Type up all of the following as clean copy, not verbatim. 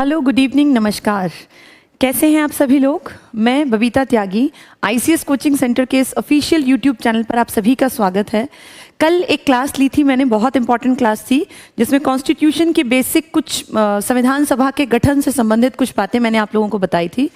Hello, good evening, नमस्कार। कैसे हैं आप सभी लोग? मैं बबीता त्यागी, आईसीएस कोचिंग सेंटर के इस ऑफिशियल यूट्यूब चैनल पर आप सभी का स्वागत है। कल एक क्लास ली थी मैंने, बहुत इंपॉर्टेंट क्लास थी, जिसमें कॉन्स्टिट्यूशन की बेसिक कुछ संविधान सभा के गठन से संबंधित कुछ बातें मैंने आप लोगों को बताई थी।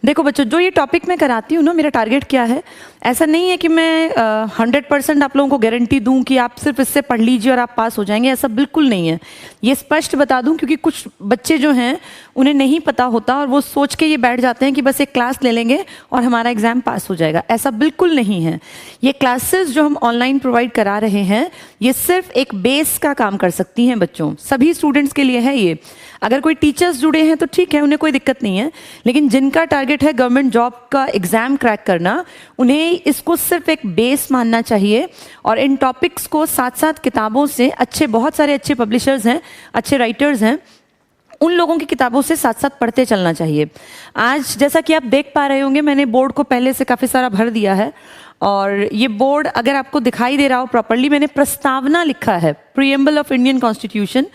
देखो बच्चों, जो ये टॉपिक मैं कराती हूँ ना, मेरा टारगेट क्या है, ऐसा नहीं है कि मैं 100% आप लोगों को गारंटी दूं कि आप सिर्फ इससे पढ़ लीजिए और आप पास हो जाएंगे, ऐसा बिल्कुल नहीं है। ये स्पष्ट बता दूं, क्योंकि कुछ बच्चे जो हैं उन्हें नहीं पता होता और वो सोच के ये बैठ जाते हैं कि बस एक क्लास ले लेंगे और हमारा एग्जाम पास हो जाएगा। ऐसा बिल्कुल नहीं है। ये क्लासेस जो हम ऑनलाइन प्रोवाइड करा रहे हैं, ये सिर्फ एक बेस का काम कर सकती हैं बच्चों, सभी स्टूडेंट्स के लिए है ये। अगर कोई टीचर्स जुड़े हैं तो ठीक है, उन्हें कोई दिक्कत नहीं है, लेकिन जिनका टारगेट है गवर्नमेंट जॉब का एग्जाम क्रैक करना, उन्हें इसको सिर्फ एक बेस मानना चाहिए। और इन टॉपिक्स को साथ साथ किताबों से, बहुत सारे अच्छे पब्लिशर्स हैं, अच्छे राइटर्स हैं, उन लोगों की किताबों से साथ साथ पढ़ते चलना चाहिए। आज जैसा कि आप देख पा रहे होंगे, मैंने बोर्ड को पहले से काफ़ी सारा भर दिया है, और ये बोर्ड अगर आपको दिखाई दे रहा हो प्रॉपर्ली, मैंने प्रस्तावना लिखा है, प्रीएम्बल ऑफ इंडियन कॉन्स्टिट्यूशन,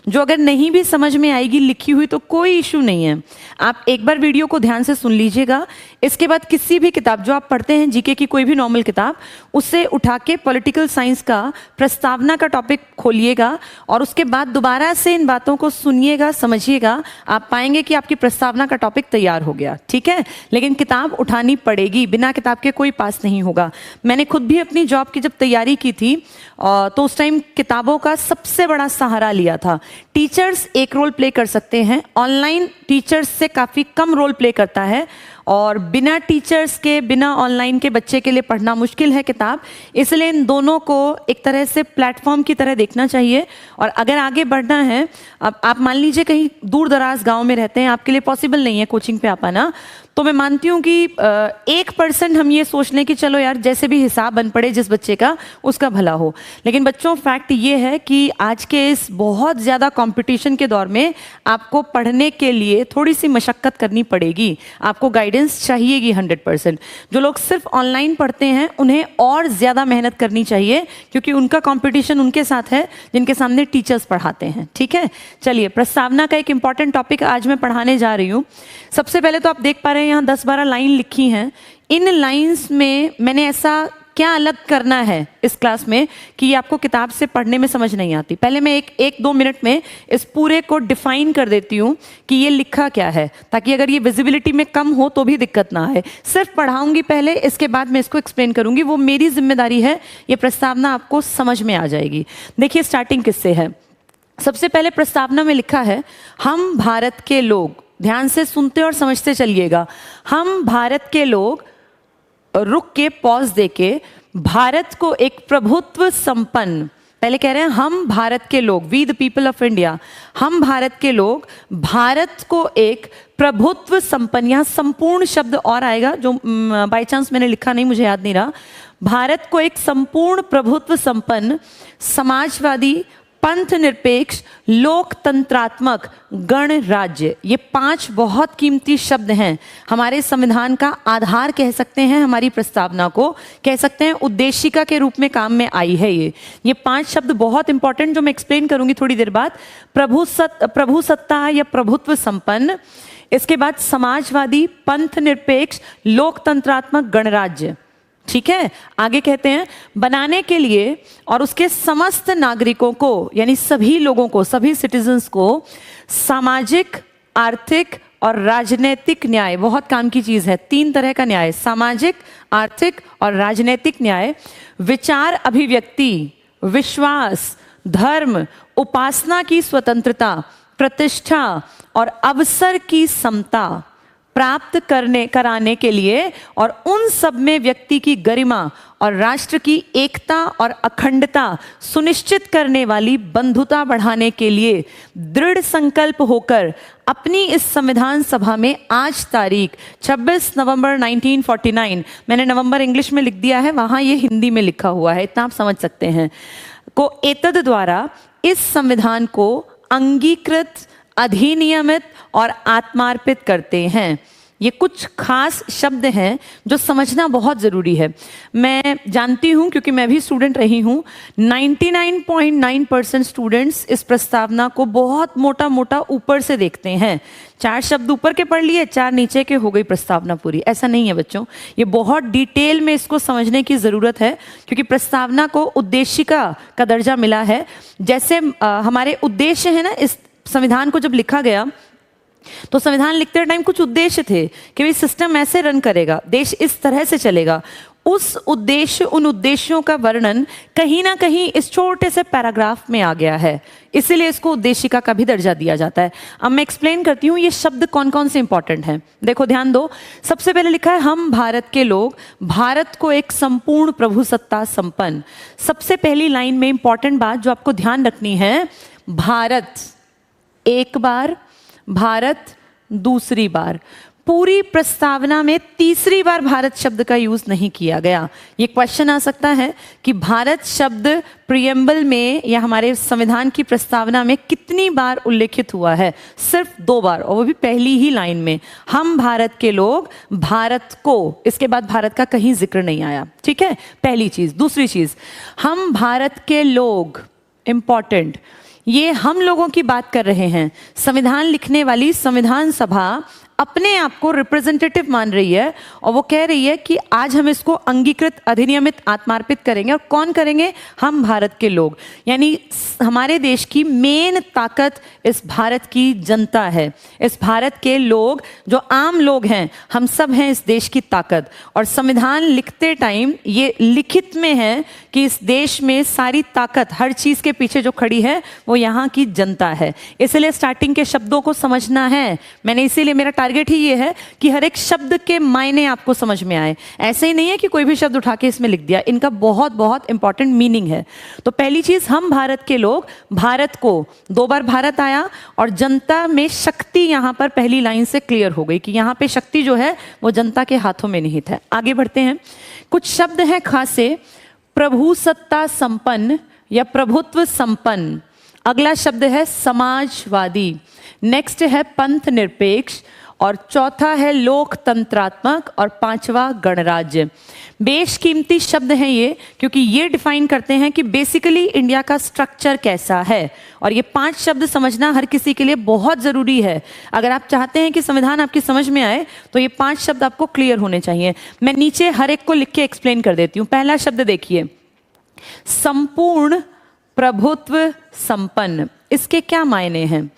जो अगर नहीं भी समझ में आएगी लिखी हुई तो कोई इशू नहीं है। आप एक बार वीडियो को ध्यान से सुन लीजिएगा। इसके बाद किसी भी किताब जो आप पढ़ते हैं, जीके की कोई भी नॉर्मल किताब, उससे उठा के पॉलिटिकल साइंस का प्रस्तावना का टॉपिक खोलिएगा और उसके बाद दोबारा से इन बातों को सुनिएगा, समझिएगा। आप पाएंगे कि आपकी प्रस्तावना का टॉपिक तैयार हो गया, ठीक है। लेकिन किताब उठानी पड़ेगी, बिना किताब के कोई पास नहीं होगा। मैंने खुद भी अपनी जॉब की जब तैयारी की थी तो उस टाइम किताबों का सबसे बड़ा सहारा लिया था। टीचर्स एक रोल प्ले कर सकते हैं, ऑनलाइन टीचर्स से काफ़ी कम रोल प्ले करता है, और बिना टीचर्स के, बिना ऑनलाइन के बच्चे के लिए पढ़ना मुश्किल है किताब। इसलिए इन दोनों को एक तरह से प्लेटफॉर्म की तरह देखना चाहिए। और अगर आगे बढ़ना है, अब आप मान लीजिए कहीं दूर दराज गांव में रहते हैं, आपके लिए पॉसिबल नहीं है कोचिंग पे आ पाना, तो मैं मानती हूँ कि 1% हम ये सोच लें कि चलो यार, जैसे भी हिसाब बन पड़े जिस बच्चे का, उसका भला हो। लेकिन बच्चों, फैक्ट ये है कि आज के इस बहुत ज़्यादा कंपटीशन के दौर में आपको पढ़ने के लिए थोड़ी सी मशक्क़त करनी पड़ेगी, आपको गाइडेंस चाहिएगी 100%। जो लोग सिर्फ ऑनलाइन पढ़ते हैं, उन्हें और ज़्यादा मेहनत करनी चाहिए, क्योंकि उनका कंपटीशन उनके साथ है जिनके सामने टीचर्स पढ़ाते हैं, ठीक है। चलिए, प्रस्तावना का एक इंपॉर्टेंट टॉपिक आज मैं पढ़ाने जा रही हूँ। सबसे पहले तो आप देख पा रहे हैं यहाँ 10-12 लाइन लिखी हैं। इन लाइंस में मैंने ऐसा क्या अलग करना है इस क्लास में कि ये आपको किताब से पढ़ने में समझ नहीं आती। पहले मैं एक 2 मिनट में इस पूरे को डिफाइन कर देती हूँ कि ये लिखा क्या है, ताकि अगर ये विजिबिलिटी में कम हो तो भी दिक्कत ना आए। सिर्फ पढ़ाऊंगी पहले, इसके बाद मैं इसको एक्सप्लेन करूंगी, वो मेरी जिम्मेदारी है। ये प्रस्तावना आपको समझ में आ जाएगी। देखिए, स्टार्टिंग किससे है। सबसे पहले प्रस्तावना में लिखा है, हम भारत के लोग, ध्यान से सुनते और समझते चलिएगा, हम भारत के लोग, रुक के पॉज देके, भारत को एक प्रभुत्व संपन्न, पहले कह रहे हैं हम भारत के लोग, we the people of India, हम भारत के लोग भारत को एक प्रभुत्व संपन्न, यहाँ संपूर्ण शब्द और आएगा जो बाय चांस मैंने लिखा नहीं, मुझे याद नहीं रहा। भारत को एक संपूर्ण प्रभुत्व संपन्न, समाजवादी, पंथ निरपेक्ष, लोकतंत्रात्मक गणराज्य, ये 5 बहुत कीमती शब्द हैं। हमारे संविधान का आधार कह सकते हैं, हमारी प्रस्तावना को कह सकते हैं, उद्देशिका के रूप में काम में आई है। ये 5 शब्द बहुत इंपॉर्टेंट, जो मैं एक्सप्लेन करूंगी थोड़ी देर बाद। प्रभु सत्ता या प्रभुत्व संपन्न, इसके बाद समाजवादी, पंथ निरपेक्ष, लोकतंत्रात्मक गणराज्य, ठीक है। आगे कहते हैं, बनाने के लिए और उसके समस्त नागरिकों को, यानी सभी लोगों को, सभी सिटीजन्स को सामाजिक, आर्थिक और राजनीतिक न्याय, बहुत काम की चीज है, 3 तरह का न्याय, सामाजिक, आर्थिक और राजनीतिक न्याय, विचार अभिव्यक्ति, विश्वास, धर्म, उपासना की स्वतंत्रता, प्रतिष्ठा और अवसर की समता प्राप्त कराने के लिए, और उन सब में व्यक्ति की गरिमा और राष्ट्र की एकता और अखंडता सुनिश्चित करने वाली बंधुता बढ़ाने के लिए दृढ़ संकल्प होकर अपनी इस संविधान सभा में आज तारीख 26 नवंबर 1949, मैंने नवंबर इंग्लिश में लिख दिया है, वहां ये हिंदी में लिखा हुआ है, इतना आप समझ सकते हैं, को एतद द्वारा इस संविधान को अंगीकृत, अधिनियमित और आत्मार्पित करते हैं। ये कुछ खास शब्द हैं जो समझना बहुत ज़रूरी है। मैं जानती हूँ क्योंकि मैं भी स्टूडेंट रही हूँ, 99.9% स्टूडेंट्स इस प्रस्तावना को बहुत मोटा मोटा ऊपर से देखते हैं। 4 शब्द ऊपर के पढ़ लिए, 4 नीचे के, हो गई प्रस्तावना पूरी। ऐसा नहीं है बच्चों, ये बहुत डिटेल में इसको समझने की ज़रूरत है, क्योंकि प्रस्तावना को उद्देशिका का दर्जा मिला है। जैसे हमारे उद्देश्य है ना, इस संविधान को जब लिखा गया तो संविधान लिखते टाइम कुछ उद्देश्य थे कि भाई सिस्टम ऐसे रन करेगा, देश इस तरह से चलेगा। उस उद्देश्य, उन उद्देश्यों का वर्णन कहीं ना कहीं इस छोटे से पैराग्राफ में आ गया है, इसीलिए इसको उद्देशिका का भी दर्जा दिया जाता है। अब मैं एक्सप्लेन करती हूँ ये शब्द कौन कौन से इंपॉर्टेंट हैं। देखो ध्यान दो, सबसे पहले लिखा है हम भारत के लोग, भारत को एक संपूर्ण प्रभुसत्ता संपन्न। सबसे पहली लाइन में इंपॉर्टेंट बात जो आपको ध्यान रखनी है, भारत एक बार, भारत दूसरी बार। पूरी प्रस्तावना में तीसरी बार भारत शब्द का यूज नहीं किया गया। ये क्वेश्चन आ सकता है कि भारत शब्द प्रियम्बल में या हमारे संविधान की प्रस्तावना में कितनी बार उल्लेखित हुआ है? सिर्फ 2 बार, और वो भी पहली ही लाइन में, हम भारत के लोग, भारत को, इसके बाद भारत का कहीं जिक्र नहीं आया। ठीक है, पहली चीज। दूसरी चीज, हम भारत के लोग, इंपॉर्टेंट, ये हम लोगों की बात कर रहे हैं। संविधान लिखने वाली संविधान सभा अपने आप को रिप्रेजेंटेटिव मान रही है और वो कह रही है कि आज हम इसको अंगीकृत, अधिनियमित, आत्मार्पित करेंगे। और कौन करेंगे? हम भारत के लोग। यानी हमारे देश की मेन ताकत इस भारत की जनता है, इस भारत के लोग जो आम लोग हैं, हम सब हैं इस देश की ताकत। और संविधान लिखते टाइम ये लिखित में है कि इस देश में सारी ताकत, हर चीज के पीछे जो खड़ी है वो यहाँ की जनता है। इसलिए स्टार्टिंग के शब्दों को समझना है। मैंने इसीलिए, मेरा टारगेट ही ये है कि हर एक शब्द के मायने आपको समझ में आए। ऐसे ही नहीं है कि कोई भी शब्द उठा के इसमें लिख दिया, इनका बहुत बहुत इंपॉर्टेंट मीनिंग है। तो पहली चीज, हम भारत के लोग, भारत को, 2 बार भारत आया और जनता में शक्ति यहां पर पहली लाइन से क्लियर हो गई कि यहां पे शक्ति जो है वो जनता के हाथों में निहित है। आगे बढ़ते हैं, कुछ शब्द हैं खासे। प्रभुसत्ता संपन्न या प्रभुत्व संपन्न। अगला शब्द है समाजवादी। नेक्स्ट है पंथ निरपेक्ष, और चौथा है लोकतंत्रात्मक, और 5वां गणराज्य। बेशकीमती शब्द हैं ये, क्योंकि ये डिफाइन करते हैं कि बेसिकली इंडिया का स्ट्रक्चर कैसा है। और ये 5 शब्द समझना हर किसी के लिए बहुत जरूरी है। अगर आप चाहते हैं कि संविधान आपकी समझ में आए तो ये 5 शब्द आपको क्लियर होने चाहिए। मैं नीचे हर एक को लिख के एक्सप्लेन कर देती हूँ। पहला शब्द देखिए, संपूर्ण प्रभुत्व संपन्न। इसके क्या मायने हैं?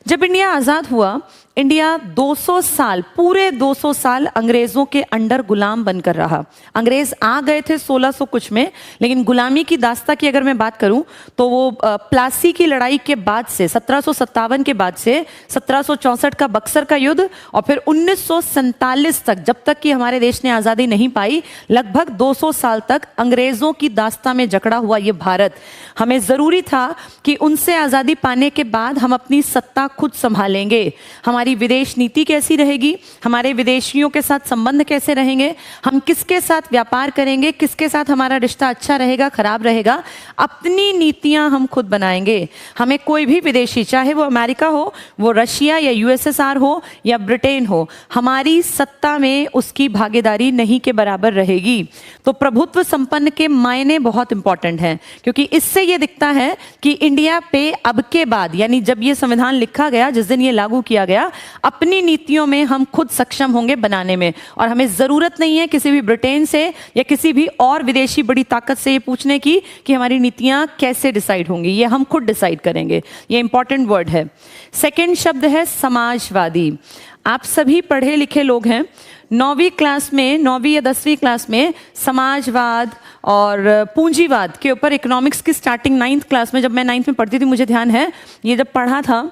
जब इंडिया आजाद हुआ, इंडिया 200 साल, पूरे 200 साल अंग्रेजों के अंडर गुलाम बनकर रहा। अंग्रेज आ गए थे 1600 कुछ में, लेकिन गुलामी की दास्ता की अगर मैं बात करूं तो वो प्लासी की लड़ाई के बाद से, 1757 के बाद से 1764 का बक्सर का युद्ध, और फिर 1947 तक, जब तक कि हमारे देश ने आज़ादी नहीं पाई, लगभग 200 साल तक अंग्रेजों की दास्ता में जकड़ा हुआ ये भारत। हमें ज़रूरी था कि उनसे आज़ादी पाने के बाद हम अपनी सत्ता खुद संभालेंगे। हमारी विदेश नीति कैसी रहेगी, हमारे विदेशियों के साथ संबंध कैसे रहेंगे, हम किसके साथ व्यापार करेंगे, किसके साथ हमारा रिश्ता अच्छा रहेगा, खराब रहेगा, अपनी नीतियां हम खुद बनाएंगे। हमें कोई भी विदेशी, चाहे वो अमेरिका हो, वो रशिया या यूएसएसआर हो या ब्रिटेन हो, हमारी सत्ता में उसकी भागीदारी नहीं के बराबर रहेगी। तो प्रभुत्व संपन्न के मायने बहुत इंपॉर्टेंट हैं, क्योंकि इससे ये दिखता है कि इंडिया पे अब के बाद, यानी जब ये संविधान लिखा गया, जिस दिन ये लागू किया गया, अपनी नीतियों में हम खुद सक्षम होंगे बनाने में। और हमें जरूरत नहीं है किसी भी ब्रिटेन से या किसी भी और विदेशी बड़ी ताकत से ये पूछने की कि हमारी नीतियां कैसे डिसाइड होंगी, ये हम खुद डिसाइड करेंगे। ये इंपॉर्टेंट वर्ड है। सेकंड शब्द है समाजवादी। आप सभी पढ़े लिखे लोग हैं, 9वीं क्लास में, 9वीं या 10वीं क्लास में समाजवाद और पूंजीवाद के ऊपर इकोनॉमिक्स की स्टार्टिंग 9th क्लास में, जब मैं 9th में पढ़ती थी, मुझे ध्यान है, ये जब पढ़ा था,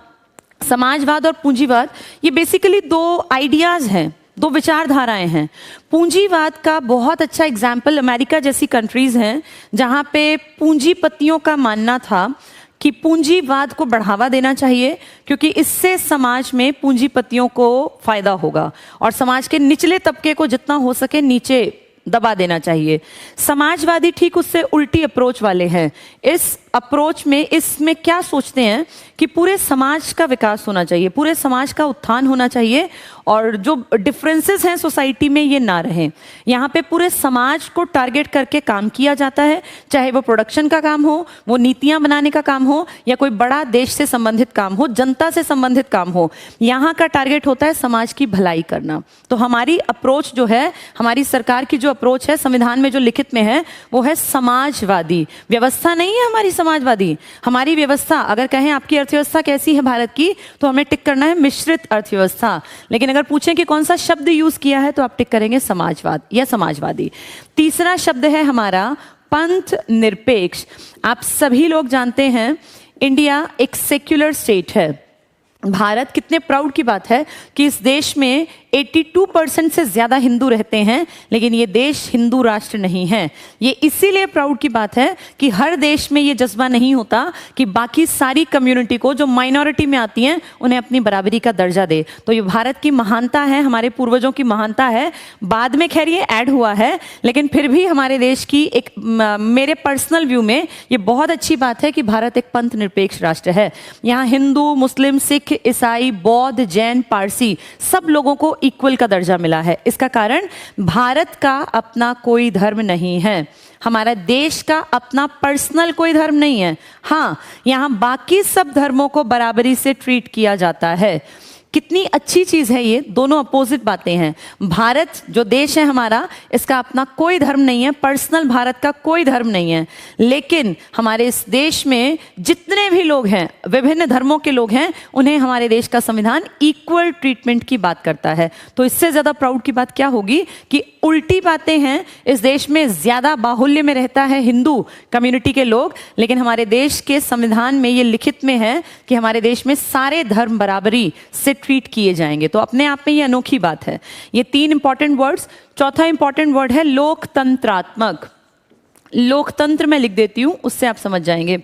समाजवाद और पूंजीवाद, ये बेसिकली 2 आइडियाज हैं, 2 विचारधाराएं हैं। पूंजीवाद का बहुत अच्छा एग्जाम्पल अमेरिका जैसी कंट्रीज हैं, जहां पे पूंजीपतियों का मानना था कि पूंजीवाद को बढ़ावा देना चाहिए, क्योंकि इससे समाज में पूंजीपतियों को फायदा होगा और समाज के निचले तबके को जितना हो सके नीचे दबा देना चाहिए। समाजवादी ठीक उससे उल्टी अप्रोच वाले हैं। इस अप्रोच में, इसमें क्या सोचते हैं कि पूरे समाज का विकास होना चाहिए, पूरे समाज का उत्थान होना चाहिए और जो डिफरेंसेस हैं सोसाइटी में ये ना रहें। यहाँ पे पूरे समाज को टारगेट करके काम किया जाता है, चाहे वो प्रोडक्शन का काम हो, वो नीतियाँ बनाने का काम हो, या कोई बड़ा देश से संबंधित काम हो, जनता से संबंधित काम हो। यहाँ का टारगेट होता है समाज की भलाई करना। तो हमारी अप्रोच जो है, हमारी सरकार की जो अप्रोच है, संविधान में जो लिखित में है, वो है समाजवादी। व्यवस्था नहीं है हमारी समाजवादी। हमारी व्यवस्था, अगर कहें आपकी अर्थव्यवस्था कैसी है भारत की, तो हमें टिक करना है मिश्रित अर्थव्यवस्था। लेकिन अगर पूछें कि कौन सा शब्द यूज किया है, तो आप टिक करेंगे समाजवाद या समाजवादी। तीसरा शब्द है हमारा पंथ निरपेक्ष। आप सभी लोग जानते हैं इंडिया एक सेक्युलर स्टेट है। भारत, कितने प्राउड की बात है कि इस देश में 82% से ज़्यादा हिंदू रहते हैं, लेकिन ये देश हिंदू राष्ट्र नहीं है। ये इसीलिए प्राउड की बात है कि हर देश में ये जज्बा नहीं होता कि बाकी सारी कम्युनिटी को, जो माइनॉरिटी में आती हैं, उन्हें अपनी बराबरी का दर्जा दे। तो ये भारत की महानता है, हमारे पूर्वजों की महानता है। बाद में खैर ये ऐड हुआ है, लेकिन फिर भी हमारे देश की एक, मेरे पर्सनल व्यू में ये बहुत अच्छी बात है कि भारत एक पंथ निरपेक्ष राष्ट्र है। यहाँ हिंदू, मुस्लिम, सिख, ईसाई, बौद्ध, जैन, पारसी सब लोगों को इक्वल का दर्जा मिला है। इसका कारण भारत का अपना कोई धर्म नहीं है, हमारा देश का अपना पर्सनल कोई धर्म नहीं है। हाँ, यहाँ बाकी सब धर्मों को बराबरी से ट्रीट किया जाता है। कितनी अच्छी चीज़ है ये, दोनों अपोजिट बातें हैं। भारत जो देश है हमारा, इसका अपना कोई धर्म नहीं है, पर्सनल भारत का कोई धर्म नहीं है, लेकिन हमारे इस देश में जितने भी लोग हैं, विभिन्न धर्मों के लोग हैं, उन्हें हमारे देश का संविधान इक्वल ट्रीटमेंट की बात करता है। तो इससे ज़्यादा प्राउड की बात क्या होगी कि उल्टी बातें हैं। इस देश में ज़्यादा बाहुल्य में रहता है हिंदू कम्युनिटी के लोग, लेकिन हमारे देश के संविधान में ये लिखित में है कि हमारे देश में सारे धर्म बराबरी से ट्रीट किए जाएंगे। तो अपने आप में ये अनोखी बात है। ये 3 इंपॉर्टेंट वर्ड्स। चौथा इंपॉर्टेंट वर्ड है लोकतंत्रात्मक। लोकतंत्र मैं लिख देती हूं, उससे आप समझ जाएंगे।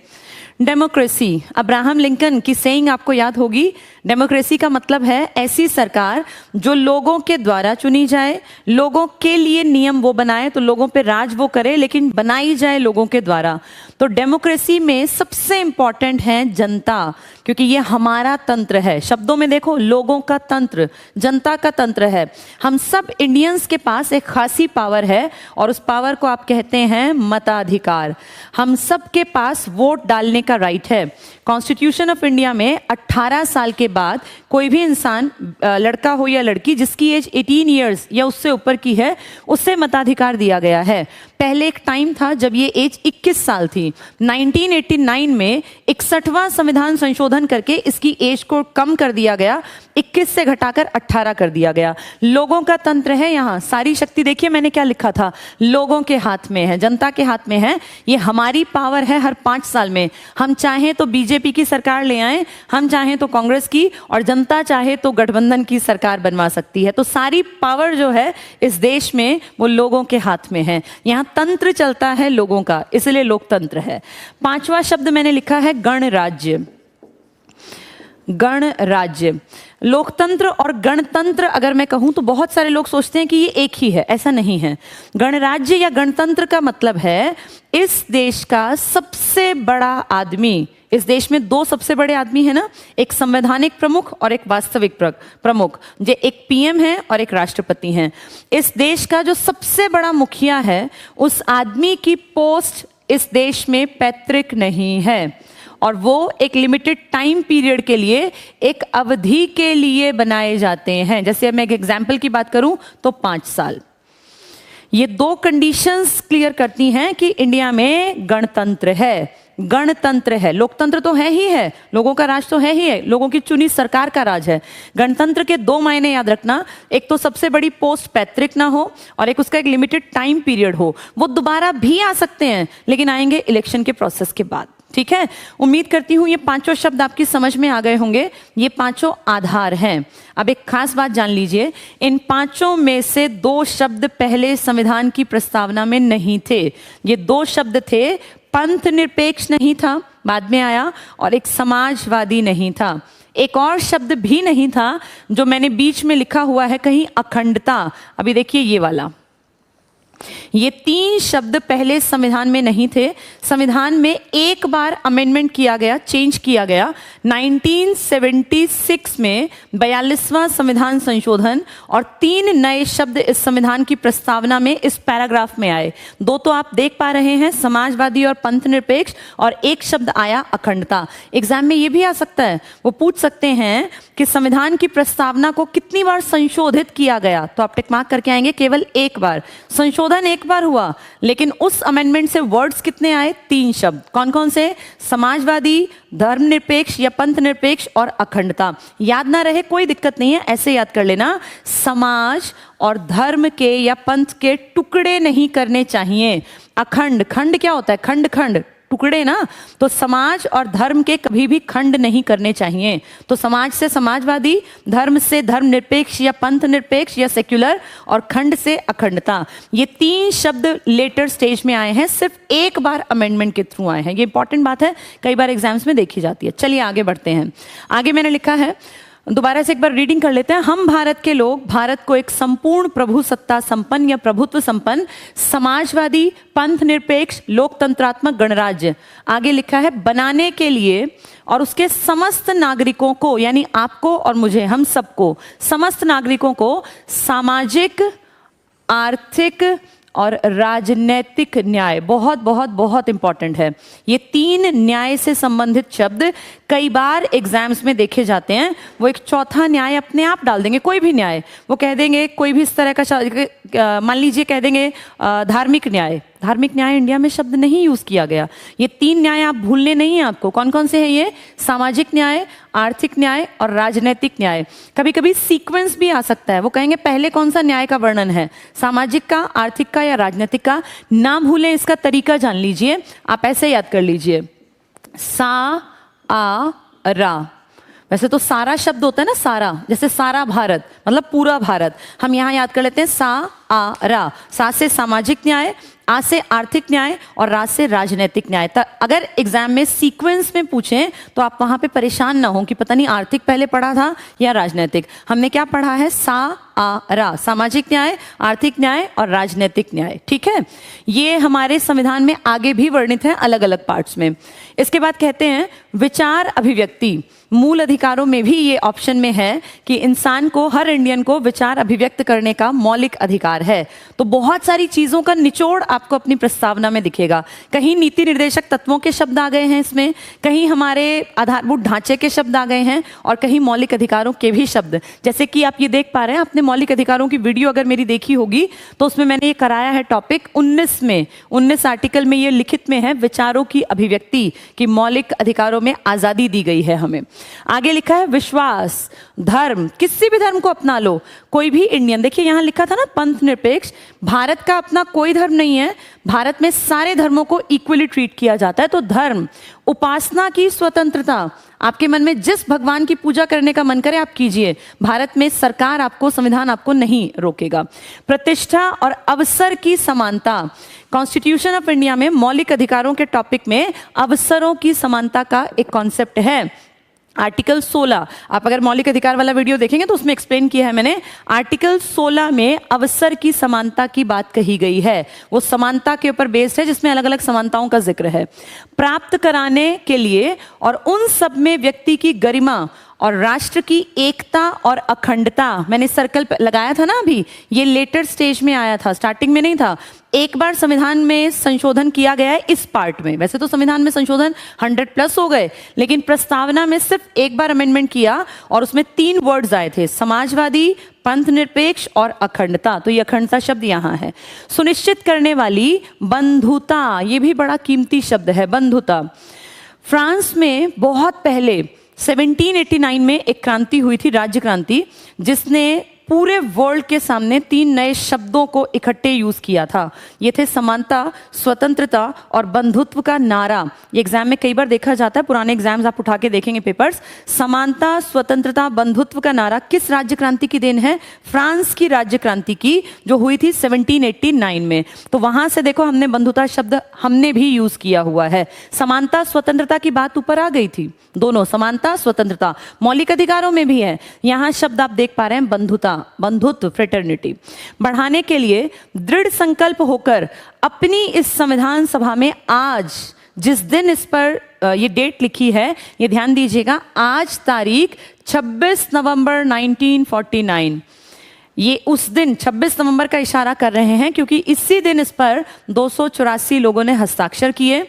डेमोक्रेसी, अब्राहम लिंकन की सेइंग आपको याद होगी। डेमोक्रेसी का मतलब है ऐसी सरकार जो लोगों के द्वारा चुनी जाए, लोगों के लिए नियम वो बनाए, तो लोगों पे राज वो करे, लेकिन बनाई जाए लोगों के द्वारा। तो डेमोक्रेसी में सबसे इंपॉर्टेंट है जनता, क्योंकि ये हमारा तंत्र है। शब्दों में देखो, लोगों का तंत्र, जनता का तंत्र है। हम सब इंडियंस के पास एक खासी पावर है, और उस पावर को आप कहते हैं मताधिकार। हम सब के पास वोट डालने का राइट है। कॉन्स्टिट्यूशन ऑफ इंडिया में 18 साल के बाद कोई भी इंसान, लड़का हो या लड़की, जिसकी एज 18 ईयर्स या उससे ऊपर की है, उससे मताधिकार दिया गया है। पहले एक टाइम था जब ये एज 21 साल थी। 1989 में 61वां संविधान संशोधन करके इसकी एज को कम कर दिया गया, 21 से घटाकर 18 कर दिया गया। लोगों का तंत्र है यहाँ, सारी शक्ति देखिए मैंने क्या लिखा था, लोगों के हाथ में है, जनता के हाथ में है। ये हमारी पावर है। हर 5 साल में हम चाहें तो बीजेपी की सरकार ले आए, हम चाहें तो कांग्रेस की, और जनता चाहे तो गठबंधन की सरकार बनवा सकती है। तो सारी पावर जो है इस देश में वो लोगों के हाथ में है। यहाँ तंत्र चलता है लोगों का, इसलिए लोकतंत्र है। 5वां शब्द मैंने लिखा है गणराज्य। गणराज्य, लोकतंत्र और गणतंत्र अगर मैं कहूं तो बहुत सारे लोग सोचते हैं कि ये एक ही है, ऐसा नहीं है। गणराज्य या गणतंत्र का मतलब है इस देश का सबसे बड़ा आदमी। इस देश में 2 सबसे बड़े आदमी हैं ना, एक संवैधानिक प्रमुख और एक वास्तविक प्रमुख, जो एक पीएम है और एक राष्ट्रपति हैं। इस देश का जो सबसे बड़ा मुखिया है, उस आदमी की पोस्ट इस देश में पैतृक नहीं है, और वो एक लिमिटेड टाइम पीरियड के लिए, एक अवधि के लिए बनाए जाते हैं। जैसे मैं एक एग्जाम्पल की बात करूं तो 5 साल। ये 2 कंडीशंस क्लियर करती हैं कि इंडिया में गणतंत्र है। गणतंत्र है, लोकतंत्र तो है ही है, लोगों का राज तो है ही है, लोगों की चुनी सरकार का राज है। गणतंत्र के 2 मायने याद रखना, एक तो सबसे बड़ी पोस्ट पैतृक ना हो, और एक उसका एक लिमिटेड टाइम पीरियड हो। वो दोबारा भी आ सकते हैं, लेकिन आएंगे इलेक्शन के प्रोसेस के बाद। ठीक है, उम्मीद करती हूं ये 5 शब्द आपकी समझ में आ गए होंगे। ये 5 आधार हैं। अब एक खास बात जान लीजिए, इन 5 में से 2 शब्द पहले संविधान की प्रस्तावना में नहीं थे। ये 2 शब्द थे, पंथ निरपेक्ष नहीं था, बाद में आया, और एक समाजवादी नहीं था। एक और शब्द भी नहीं था जो मैंने बीच में लिखा हुआ है कहीं, अखंडता। अभी देखिए ये वाला, ये तीन शब्द पहले संविधान में नहीं थे। संविधान में एक बार अमेंडमेंट किया गया, चेंज किया गया 1976 में 42वां संविधान संशोधन, और तीन नए शब्द इस संविधान की प्रस्तावना में इस पैराग्राफ में आए। दो तो आप देख पा रहे हैं, समाजवादी और पंथ निरपेक्ष, और एक शब्द आया अखंडता। एग्जाम में ये भी आ सकता है, वो पूछ सकते हैं कि संविधान की प्रस्तावना को कितनी बार संशोधित किया गया, तो आप टिक मार्क करके आएंगे केवल एक बार। संशोधन एक बार हुआ, लेकिन उस अमेंडमेंट से वर्ड्स कितने आए? तीन शब्द। कौन कौन से? समाजवादी, धर्मनिरपेक्ष या पंथ निरपेक्ष और अखंडता। याद ना रहे कोई दिक्कत नहीं है, ऐसे याद कर लेना। समाज और धर्म के या पंथ के टुकड़े नहीं करने चाहिए। अखंड, खंड क्या होता है? खंड खंड, टुकड़े ना, तो समाज और धर्म के कभी भी खंड नहीं करने चाहिए। तो समाज से समाजवादी, धर्म से धर्म निरपेक्ष या पंथ निरपेक्ष या सेक्युलर, और खंड से अखंडता। ये तीन शब्द लेटर स्टेज में आए हैं, सिर्फ एक बार अमेंडमेंट के थ्रू आए हैं। ये इंपॉर्टेंट बात है, कई बार एग्जाम्स में देखी जाती है। चलिए आगे बढ़ते हैं। आगे मैंने लिखा है, दोबारा से एक बार रीडिंग कर लेते हैं। हम भारत के लोग भारत को एक संपूर्ण प्रभुसत्ता संपन्न या प्रभुत्व संपन्न समाजवादी, पंथ निरपेक्ष, लोकतंत्रात्मक गणराज्य, आगे लिखा है, बनाने के लिए और उसके समस्त नागरिकों को, यानी आपको और मुझे, हम सबको, समस्त नागरिकों को सामाजिक, आर्थिक और राजनैतिक न्याय, बहुत बहुत बहुत इंपॉर्टेंट है। ये तीन न्याय से संबंधित शब्द कई बार एग्जाम्स में देखे जाते हैं। वो एक चौथा न्याय अपने आप डाल देंगे, कोई भी न्याय, वो कह देंगे कोई भी इस तरह का, मान लीजिए कह देंगे धार्मिक न्याय। धार्मिक न्याय इंडिया में शब्द नहीं यूज किया गया। ये तीन न्याय आप भूलने नहीं है आपको। कौन कौन से हैं ये? सामाजिक न्याय, आर्थिक न्याय और राजनीतिक न्याय। कभी कभी सीक्वेंस भी आ सकता है, वो कहेंगे पहले कौन सा न्याय का वर्णन है, सामाजिक का, आर्थिक का या राजनीतिक का। ना भूलें, इसका तरीका जान लीजिए, आप ऐसे याद कर लीजिए, सा आ रा। वैसे तो सारा शब्द होता है ना, सारा, जैसे सारा भारत मतलब पूरा भारत। हम यहां याद कर लेते हैं सा आ रा। सा से सामाजिक न्याय, आ से आर्थिक न्याय और रा से राजनीतिक न्याय। अगर एग्जाम में सीक्वेंस में पूछें तो आप वहां पे परेशान ना हो कि पता नहीं आर्थिक पहले पढ़ा था या राजनीतिक। हमने क्या पढ़ा है? सा आ रा, सामाजिक न्याय, आर्थिक न्याय और राजनीतिक न्याय। ठीक है, ये हमारे संविधान में आगे भी वर्णित है अलग अलग पार्ट्स में। इसके बाद कहते हैं विचार अभिव्यक्ति। मूल अधिकारों में भी ये ऑप्शन में है कि इंसान को, हर इंडियन को विचार अभिव्यक्त करने का मौलिक अधिकार है। तो बहुत सारी चीजों का निचोड़ आपको अपनी प्रस्तावना में दिखेगा। कहीं नीति निर्देशक तत्वों के शब्द आ गए हैं इसमें, कहीं हमारे आधारभूत ढांचे के शब्द आ गए हैं, और कहीं मौलिक अधिकारों के भी शब्द। जैसे कि आप ये देख पा रहे हैं, आपने मौलिक अधिकारों की वीडियो अगर मेरी देखी होगी तो उसमें मैंने ये कराया है टॉपिक 19 में, 19 आर्टिकल में ये लिखित में है, विचारों की अभिव्यक्ति की मौलिक अधिकारों में आजादी दी गई है हमें। आगे लिखा है विश्वास, धर्म, किसी भी धर्म को अपना लो, कोई भी इंडियन। देखिए यहां लिखा था ना पंथ निरपेक्ष, भारत का अपना कोई धर्म नहीं है, भारत में सारे धर्मों को इक्वली ट्रीट किया जाता है। तो धर्म, उपासना की स्वतंत्रता, आपके मन में जिस भगवान की पूजा करने का मन करे आप कीजिए, भारत में सरकार आपको, संविधान आपको नहीं रोकेगा। प्रतिष्ठा और अवसर की समानता, कॉन्स्टिट्यूशन ऑफ इंडिया में मौलिक अधिकारों के टॉपिक में अवसरों की समानता का एक कॉन्सेप्ट है। आर्टिकल 16, आप अगर मौलिक अधिकार वाला वीडियो देखेंगे तो उसमें एक्सप्लेन किया है मैंने। आर्टिकल 16 में अवसर की समानता की बात कही गई है, वो समानता के ऊपर बेस्ड है जिसमें अलग अलग समानताओं का जिक्र है। प्राप्त कराने के लिए और उन सब में व्यक्ति की गरिमा और राष्ट्र की एकता और अखंडता, मैंने सर्कल लगाया था ना अभी, ये लेटर स्टेज में आया था, स्टार्टिंग में नहीं था। एक बार संविधान में संशोधन किया गया है इस पार्ट में। वैसे तो संविधान में संशोधन 100+ हो गए, लेकिन प्रस्तावना में सिर्फ एक बार अमेंडमेंट किया और उसमें 3 वर्ड्स आए थे, समाजवादी, पंथ निरपेक्ष और अखंडता। तो ये अखंडता शब्द यहाँ है। सुनिश्चित करने वाली बंधुता, ये भी बड़ा कीमती शब्द है, बंधुता। फ्रांस में बहुत पहले 1789 में एक क्रांति हुई थी, राज्य क्रांति, जिसने पूरे वर्ल्ड के सामने 3 नए शब्दों को इकट्ठे यूज किया था। ये थे समानता, स्वतंत्रता और बंधुत्व का नारा। ये एग्जाम में कई बार देखा जाता है, पुराने एग्जाम्स आप उठा के देखेंगे पेपर्स। समानता, स्वतंत्रता, बंधुत्व का नारा किस राज्य क्रांति की देन है? फ्रांस की राज्य क्रांति की, जो हुई थी 1789 में। तो वहां से देखो हमने बंधुता शब्द हमने भी यूज किया हुआ है। समानता स्वतंत्रता की बात ऊपर आ गई थी, दोनों समानता स्वतंत्रता मौलिक अधिकारों में भी है। यहां शब्द आप देख पा रहे हैं बंधुता। बंधुत्व, फ्रेटर्निटी बढ़ाने के लिए दृढ़ संकल्प होकर अपनी इस संविधान सभा में आज, जिस दिन इस पर ये डेट लिखी है, ये ध्यान दीजिएगा, आज तारीख 26 नवंबर 1949, ये उस दिन 26 नवंबर का इशारा कर रहे हैं क्योंकि इसी दिन इस पर 284 लोगों ने हस्ताक्षर किए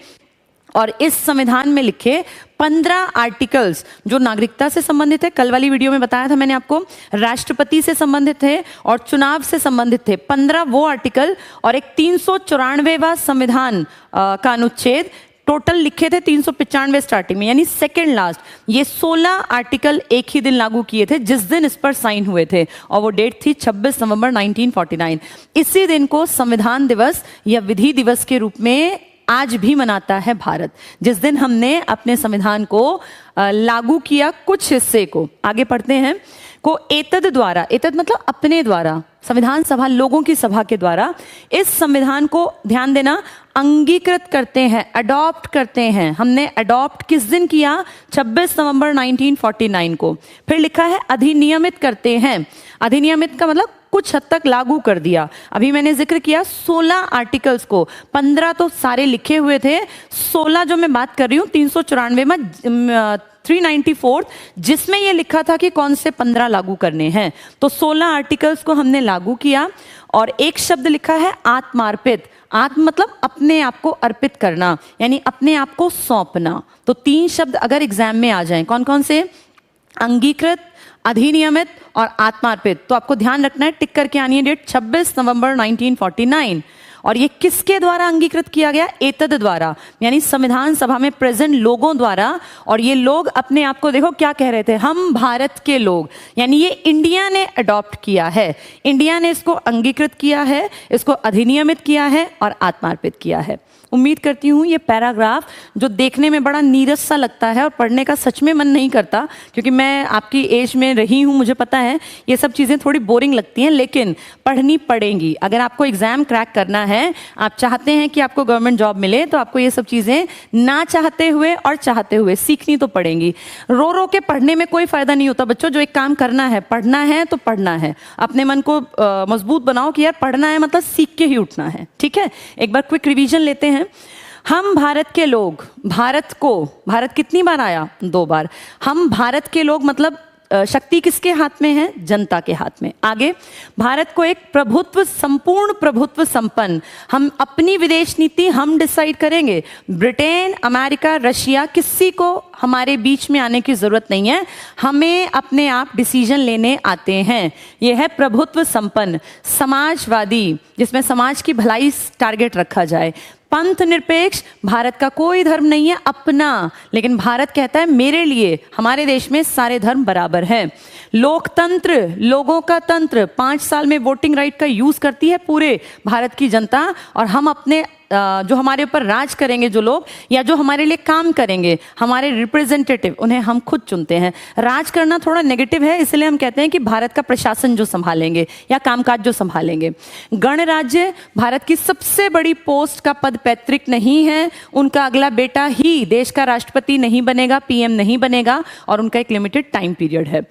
और इस संविधान में लिखे 15 आर्टिकल्स जो नागरिकता से संबंधित है, कल वाली वीडियो में बताया था मैंने आपको, राष्ट्रपति से संबंधित थे और चुनाव से संबंधित थे, 15 वो आर्टिकल और एक 394वां संविधान का अनुच्छेद, टोटल लिखे थे 395 स्टार्टिंग में, यानी सेकेंड लास्ट। ये 16 आर्टिकल एक ही दिन लागू किए थे जिस दिन इस पर साइन हुए थे और वो डेट थी 26 नवंबर 1949। इसी दिन को संविधान दिवस या विधि दिवस के रूप में आज भी मनाता है भारत, जिस दिन हमने अपने संविधान को लागू किया, कुछ हिस्से को। आगे पढ़ते हैं, को एतद द्वारा, एतद मतलब अपने द्वारा, संविधान सभा लोगों की सभा के द्वारा इस संविधान को, ध्यान देना, अंगीकृत करते हैं, अडॉप्ट करते हैं। हमने अडॉप्ट किस दिन किया? 26 नवंबर 1949 को। फिर लिखा है अधिनियमित करते हैं। अधिनियमित का मतलब कुछ हद तक लागू कर दिया। अभी मैंने जिक्र किया 16 आर्टिकल्स को, 15 तो सारे लिखे हुए थे, 16 जो मैं बात कर रही हूँ 394 में 394 जिसमें ये लिखा था कि कौन से 15 लागू करने हैं, तो 16 आर्टिकल्स को हमने लागू किया। और एक शब्द लिखा है आत्मार्पित। आत्म मतलब अपने आप को अर्पित करना, यानी अपने आप को सौंपना। तो 3 शब्द अगर एग्जाम में आ जाएं, कौन कौन से? अंगीकृत, अधिनियमित और आत्मार्पित। तो आपको ध्यान रखना है, टिक करके आनी है डेट 26 नवंबर 1949। और ये किसके द्वारा अंगीकृत किया गया? एतद द्वारा, यानी संविधान सभा में प्रेजेंट लोगों द्वारा। और ये लोग अपने आप को देखो क्या कह रहे थे, हम भारत के लोग, यानी ये इंडिया ने अडॉप्ट किया है, इंडिया ने इसको अंगीकृत किया है, इसको अधिनियमित किया है और आत्मार्पित किया है। उम्मीद करती हूँ ये पैराग्राफ जो देखने में बड़ा नीरस सा लगता है और पढ़ने का सच में मन नहीं करता, क्योंकि मैं आपकी एज में रही हूँ, मुझे पता है ये सब चीज़ें थोड़ी बोरिंग लगती हैं, लेकिन पढ़नी पड़ेंगी। अगर आपको एग्जाम क्रैक करना है, आप चाहते हैं कि आपको गवर्नमेंट जॉब मिले, तो आपको ये सब चीज़ें ना चाहते हुए और चाहते हुए सीखनी तो पड़ेंगी। रो रो के पढ़ने में कोई फायदा नहीं होता बच्चों। जो एक काम करना है, पढ़ना है तो पढ़ना है, अपने मन को मजबूत बनाओ कि यार पढ़ना है मतलब सीख के ही उठना है, ठीक है। एक बार क्विक रिवीजन लेते हैं। हम भारत के लोग, भारत को, भारत कितनी बार आया? 2 बार। हम भारत के लोग मतलब शक्ति किसके हाथ में है? जनता के हाथ में। आगे, भारत को एक प्रभुत्व, संपूर्ण प्रभुत्व संपन्न, हम अपनी विदेश नीति हम डिसाइड करेंगे। ब्रिटेन, अमेरिका, रशिया, किसी को हमारे बीच में आने की जरूरत नहीं है, हमें अपने आप डिसीजन लेने आते हैं। यह है प्रभुत्व संपन्न। समाजवादी, जिसमें समाज की भलाई टारगेट रखा जाए। पंथ निरपेक्ष, भारत का कोई धर्म नहीं है अपना, लेकिन भारत कहता है मेरे लिए, हमारे देश में सारे धर्म बराबर हैं। लोकतंत्र, लोगों का तंत्र, 5 साल में वोटिंग राइट का यूज करती है पूरे भारत की जनता, और हम अपने जो हमारे ऊपर राज करेंगे जो लोग, या जो हमारे लिए काम करेंगे, हमारे रिप्रेजेंटेटिव, उन्हें हम खुद चुनते हैं। राज करना थोड़ा नेगेटिव है, इसलिए हम कहते हैं कि भारत का प्रशासन जो संभालेंगे या कामकाज जो संभालेंगे। गणराज्य, भारत की सबसे बड़ी पोस्ट का पद पैतृक नहीं है, उनका अगला बेटा ही देश का राष्ट्रपति नहीं बनेगा, पीएम नहीं बनेगा, और उनका एक लिमिटेड टाइम पीरियड है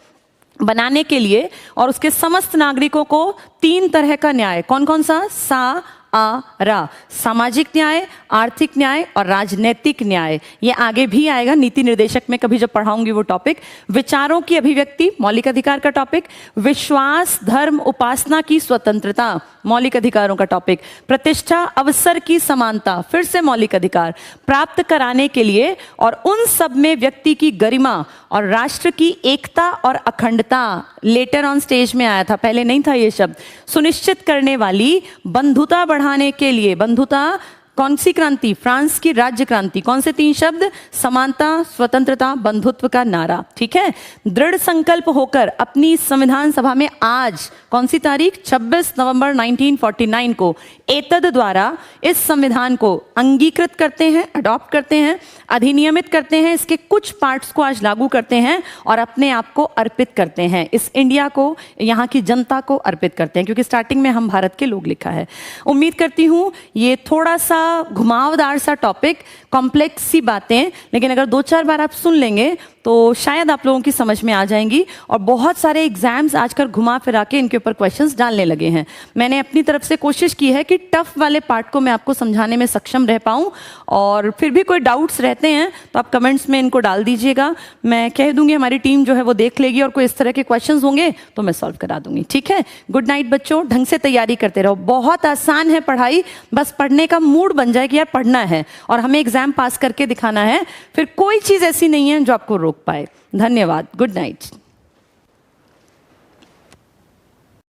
बनाने के लिए। और उसके समस्त नागरिकों को 3 तरह का न्याय, कौन कौन सा? रा, सामाजिक न्याय, आर्थिक न्याय और राजनीतिक न्याय। ये आगे भी आएगा नीति निर्देशक में, कभी जब पढ़ाऊंगी वो टॉपिक। विचारों की अभिव्यक्ति, मौलिक अधिकार का टॉपिक। विश्वास, धर्म, उपासना की स्वतंत्रता, मौलिक अधिकारों का टॉपिक। प्रतिष्ठा, अवसर की समानता, फिर से मौलिक अधिकार प्राप्त कराने के लिए, और उन सब में व्यक्ति की गरिमा और राष्ट्र की एकता और अखंडता, लेटर ऑन स्टेज में आया था, पहले नहीं था ये शब्द, सुनिश्चित करने वाली बंधुता बढ़ाने के लिए। बंधुता कौन सी क्रांति? फ्रांस की राज्य क्रांति। कौन से 3 शब्द? समानता, स्वतंत्रता, बंधुत्व का नारा, ठीक है। दृढ़ संकल्प होकर अपनी संविधान सभा में आज, कौन सी तारीख? 26 नवंबर 1949 को एतद द्वारा इस संविधान को अंगीकृत करते हैं, अडॉप्ट करते हैं, अधिनियमित करते हैं, इसके कुछ पार्ट्स को आज लागू करते हैं और अपने आप को अर्पित करते हैं, इस इंडिया को, यहाँ की जनता को अर्पित करते हैं, क्योंकि स्टार्टिंग में हम भारत के लोग लिखा है। उम्मीद करती हूँ ये थोड़ा सा घुमावदार सा टॉपिक, कॉम्प्लेक्स सी बातें, लेकिन अगर 2-4 बार आप सुन लेंगे तो शायद आप लोगों की समझ में आ जाएंगी। और बहुत सारे एग्जाम्स आजकल घुमा फिरा के इनके ऊपर क्वेश्चंस डालने लगे हैं। मैंने अपनी तरफ से कोशिश की है कि टफ वाले पार्ट को मैं आपको समझाने में सक्षम रह पाऊँ, और फिर भी कोई डाउट्स रहते हैं तो आप कमेंट्स में इनको डाल दीजिएगा, मैं कह दूंगी, हमारी टीम जो है वो देख लेगी, और कोई इस तरह के क्वेश्चंस होंगे तो मैं सॉल्व करा दूंगी। ठीक है, गुड नाइट बच्चों, ढंग से तैयारी करते रहो। बहुत आसान है पढ़ाई, बस पढ़ने का मूड बन जाए कि यार पढ़ना है और हमें एग्जाम पास करके दिखाना है, फिर कोई चीज़ ऐसी नहीं है जो आपको रोक पाए। धन्यवाद, गुड नाइट।